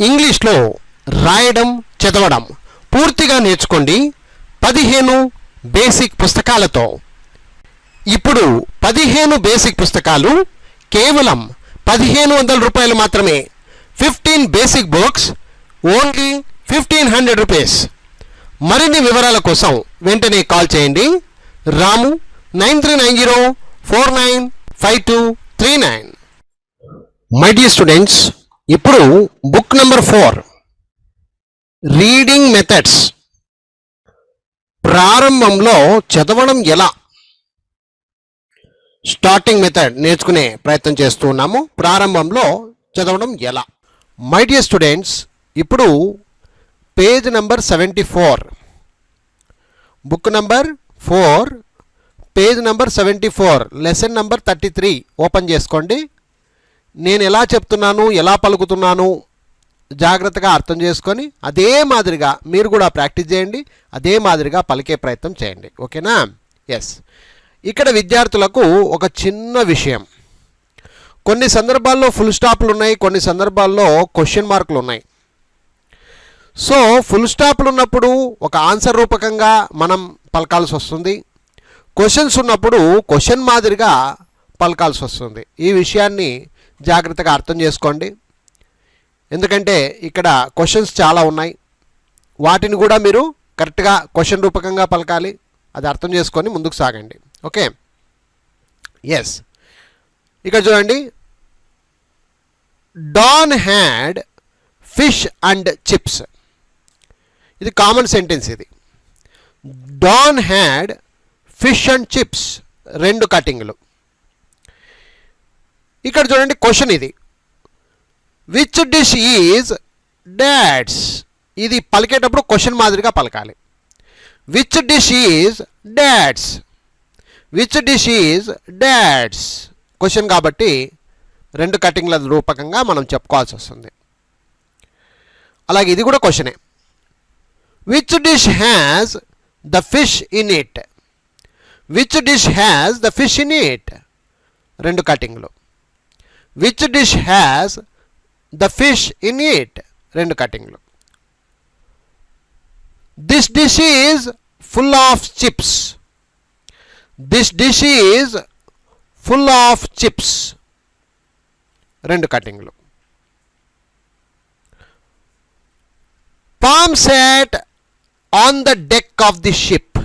ఇంగ్లీష్లో రాయడం చదవడం పూర్తిగా నేర్చుకోండి 15 బేసిక్ పుస్తకాలతో. ఇప్పుడు 15 బేసిక్ పుస్తకాలు కేవలం 1500 రూపాయలు మాత్రమే. 15 బేసిక్ బుక్స్ ఓన్లీ 1500 రూపీస్. మరిన్ని వివరాల కోసం వెంటనే కాల్ చేయండి. రాము 9390495239. మై డియర్ స్టూడెంట్స్, ఇప్పుడు బుక్ నెంబర్ 4 రీడింగ్ మెథడ్స్. ప్రారంభంలో చదవడం ఎలా, స్టార్టింగ్ మెథడ్ నేర్చుకునే ప్రయత్నం చేస్తూ ఉన్నాము. ప్రారంభంలో చదవడం ఎలా. మై డియర్ స్టూడెంట్స్, ఇప్పుడు page number 74, book number 4, page number 74, lesson number 33 open చేసుకోండి. నేను ఎలా చెప్తున్నాను, ఎలా పలుకుతున్నాను జాగ్రత్తగా అర్థం చేసుకొని అదే మాదిరిగా మీరు కూడా ప్రాక్టీస్ చేయండి, అదే మాదిరిగా పలికే ప్రయత్నం చేయండి. ఓకేనా? ఎస్. ఇక్కడ విద్యార్థులకు ఒక చిన్న విషయం. కొన్ని సందర్భాల్లో ఫుల్ స్టాప్లు ఉన్నాయి, కొన్ని సందర్భాల్లో క్వశ్చన్ మార్కులు ఉన్నాయి. సో ఫుల్ స్టాప్లు ఉన్నప్పుడు ఒక ఆన్సర్ రూపకంగా మనం పలకాల్సి వస్తుంది. క్వశ్చన్స్ ఉన్నప్పుడు క్వశ్చన్ మాదిరిగా పలకాల్సి వస్తుంది. ఈ విషయాన్ని జాగ్రత్తగా అర్థం చేసుకోండి. ఎందుకంటే ఇక్కడ క్వశ్చన్స్ చాలా ఉన్నాయి, వాటిని కూడా మీరు కరెక్ట్గా క్వశ్చన్ రూపకంగా పలకాలి. అది అర్థం చేసుకొని ముందుకు సాగండి. ఓకే? ఎస్. ఇక్కడ చూడండి, Don had fish and chips. ఇది కామన్ సెంటెన్స్. ఇది Don had fish and chips, 2 కటింగ్లు. ఇక్కడ చూడండి క్వశ్చన్ ఇది, విచ్ డిష్ ఈజ్ డాడ్స్. ఇది పలికేటప్పుడు క్వశ్చన్ మాదిరిగా పలకాలి. Which dish is Dad's, which dish is Dad's question కాబట్టి 2 కటింగ్ల రూపకంగా మనం చెప్పుకోవాల్సి వస్తుంది. అలాగే ఇది కూడా క్వశ్చనే. Which dish has the fish in it, which dish has the fish in it, 2 కటింగ్లు. Which dish has the fish in it, 2 కటింగ్లు. This dish is full of chips, this dish is full of chips, 2 కటింగ్లు. Pam sat on the deck of the ship,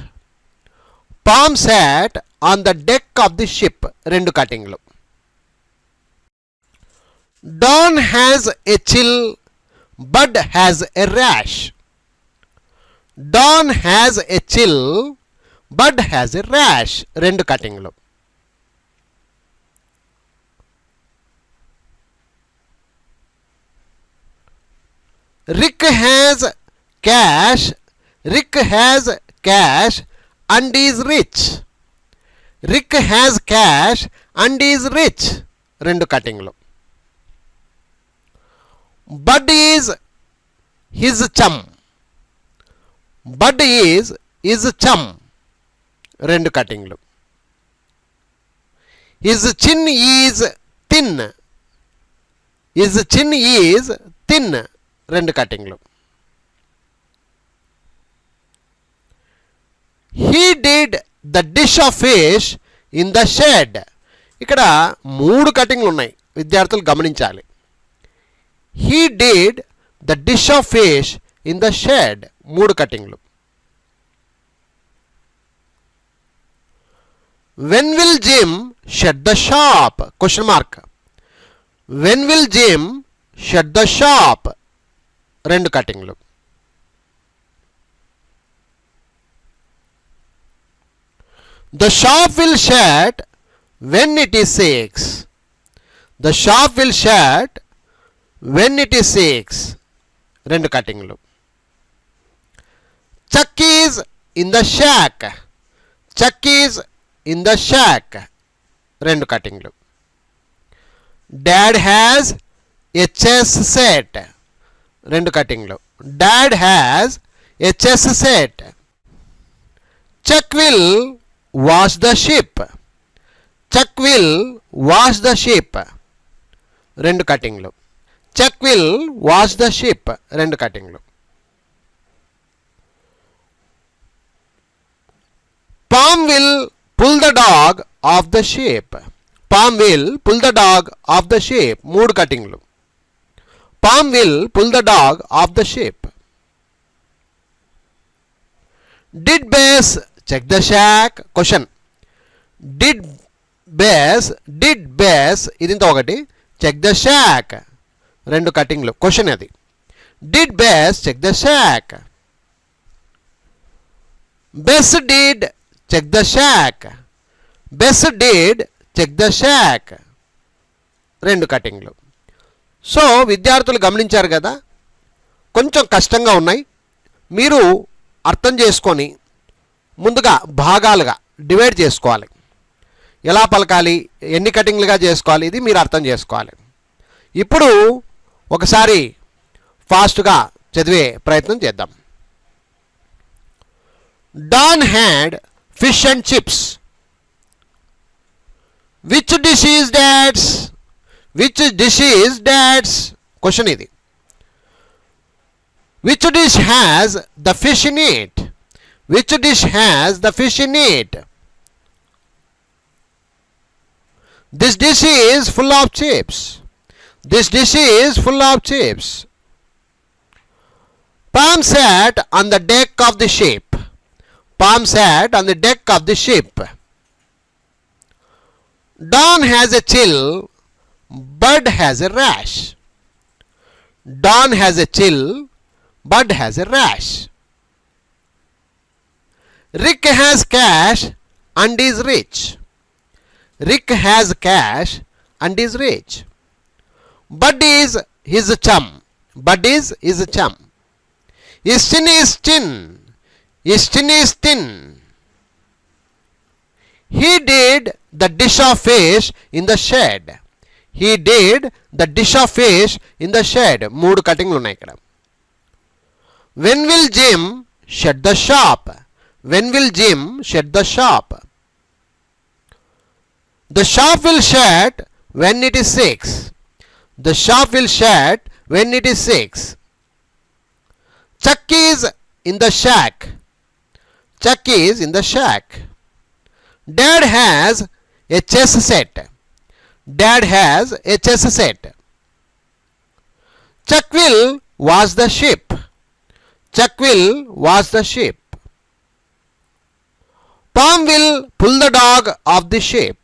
Pam sat on the deck of the ship, 2 కటింగ్లు. Don has a chill, Bud has a rash. Don has a chill, Bud has a rash, 2 కటింగ్లు. Rick has cash, Rick has cash and is rich. Rick has cash and is rich, 2 కటింగ్లు. Bud is his chum, Bud is his chum, 2 కటింగ్లు. His chin is thin, his chin is thin, 2 కటింగ్లు. He did the dish of fish in the shed. ఇక్కడ 3 కటింగ్లు ఉన్నాయి, విద్యార్థులు గమనించాలి. He did the dish of fish in the shed, 3 కటింగ్లు. When will Jim shut the shop? Question mark. When will Jim shut the shop? 2 కటింగ్లు. The shop will shut when it is 6. The shop will shut when it is 6, 2 కటింగ్లు. Chuck is in the shack, Chuck is in the shack, 2 కటింగ్లు. Dad has a chess set, 2 కటింగ్లు. Dad has a chess set. Chuck will wash the ship, Chuck will wash the ship, 2 కటింగ్లు. Check will wash the ship, 2 కటింగ్లు. Pam will pull the dog off the ship. Pam will pull the dog off the ship, 3 కటింగ్లు. Pam will pull the dog off the ship. Did Bess check the shock? Question. Did Bess ఇది ఇంత ఒకటి, check the shock 2 కటింగ్లు. Question అది. Did Bess check the shock? Bess did check the shock. Bess did check the shock 2 కటింగ్లు. So విద్యార్థులు గమనించారు కదా, కొంచెం కష్టంగా ఉన్నాయి. మీరు అర్థం చేసుకొని ముందుగా భాగాలుగా డివైడ్ చేసుకోవాలి. ఎలా పలకాలి, ఎన్ని కటింగ్లుగా చేసుకోవాలి, ఇది మీరు అర్థం చేసుకోవాలి. ఇప్పుడు ఒకసారి ఫాస్ట్గా చదివే ప్రయత్నం చేద్దాం. Don had fish and chips. Which dish is Dad's? Which dish is Dad's? Question ఇది. Which dish has the fish in it? Which dish has the fish in it? This dish is full of chips. This dish is full of chips. Pam sat on the deck of the ship. Pam sat on the deck of the ship. Don has a chill. Bud has a rash. Don has a chill. Bud has a rash. Rick has cash and is rich. Rick has cash and is rich. Bud is his chum. Bud is his chum. His chin is thin. His chin is thin. He did the dish of fish in the shed. He did the dish of fish in the shed. 3 కటింగ్లు ఉన్నాయి ఇక్కడ. When will Jim shut the shop? When will Jim shut the shop? The shop will shut when it is 6. The shop will shut when it is 6. Chuck is in the shack. Chuck is in the shack. Dad has a chess set. Dad has a chess set. Chuck will wash the ship. Chuck will wash the ship. Palm will pull the dog off the ship.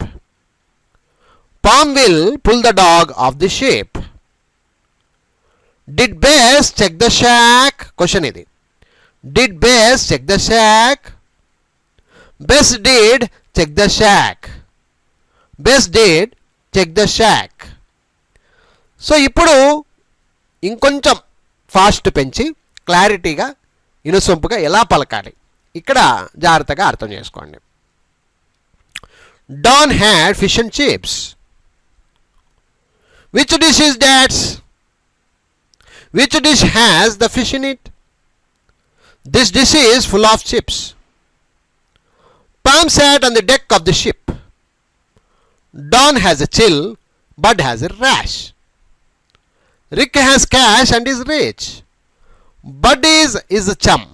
Palm will pull the dog off the ship. Did Bess check the shack? Question ఇది. Did Bess check the shack? Bess did check the shack. Bess did check the shack. So ఇప్పుడు ఇంకొంచెం fast పెంచి క్లారిటీగా ఇనుసొంపుగా ఎలా పలకాలి ఇక్కడ జాగ్రత్తగా అర్థం చేసుకోండి. Don had fish and chips. Which dish is Dad's? Which dish has the fish in it? This dish is full of chips. Pam sat on the deck of the ship. Don has a chill, Bud has a rash. Rick has cash and is rich. Bud is a chum.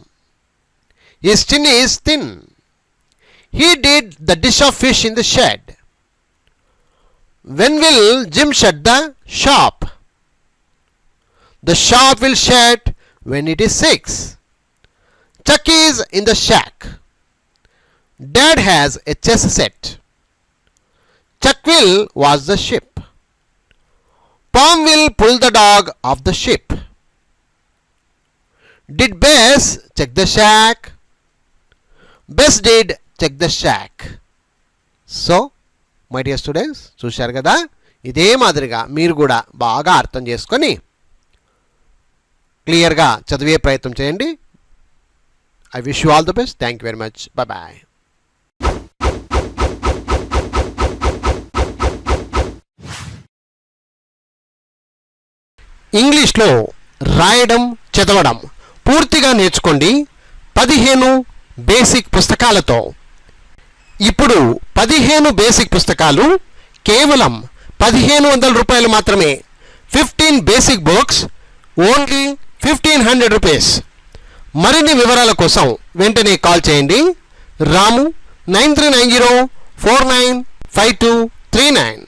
His chin is thin. He did the dish of fish in the shed. When will Jim shut the shop? The shop will shut when it is 6. Chuck is in the shack. Dad has a chess set. Chuck will wash the ship. Palm will pull the dog off the ship. Did Bess check the shack? Bess did check the shack. So, my dear students, చూశారు కదా, ఇదే మాదిరిగా మీరు కూడా బాగా అర్థం చేసుకొని క్లియర్గా చదివే ప్రయత్నం చేయండి. I wish you all the best. Thank you very much. Bye. ఇంగ్లీష్లో రాయడం చదవడం పూర్తిగా నేర్చుకోండి 15 బేసిక్ పుస్తకాలతో. ఇప్పుడు 15 బేసిక్ పుస్తకాలు కేవలం 1500 రూపాయలు మాత్రమే. 15 బేసిక్ బుక్స్ ఓన్లీ 1500 రూపీస్. మరిన్ని వివరాల కోసం వెంటనే కాల్ చేయండి. రాము 9390495239.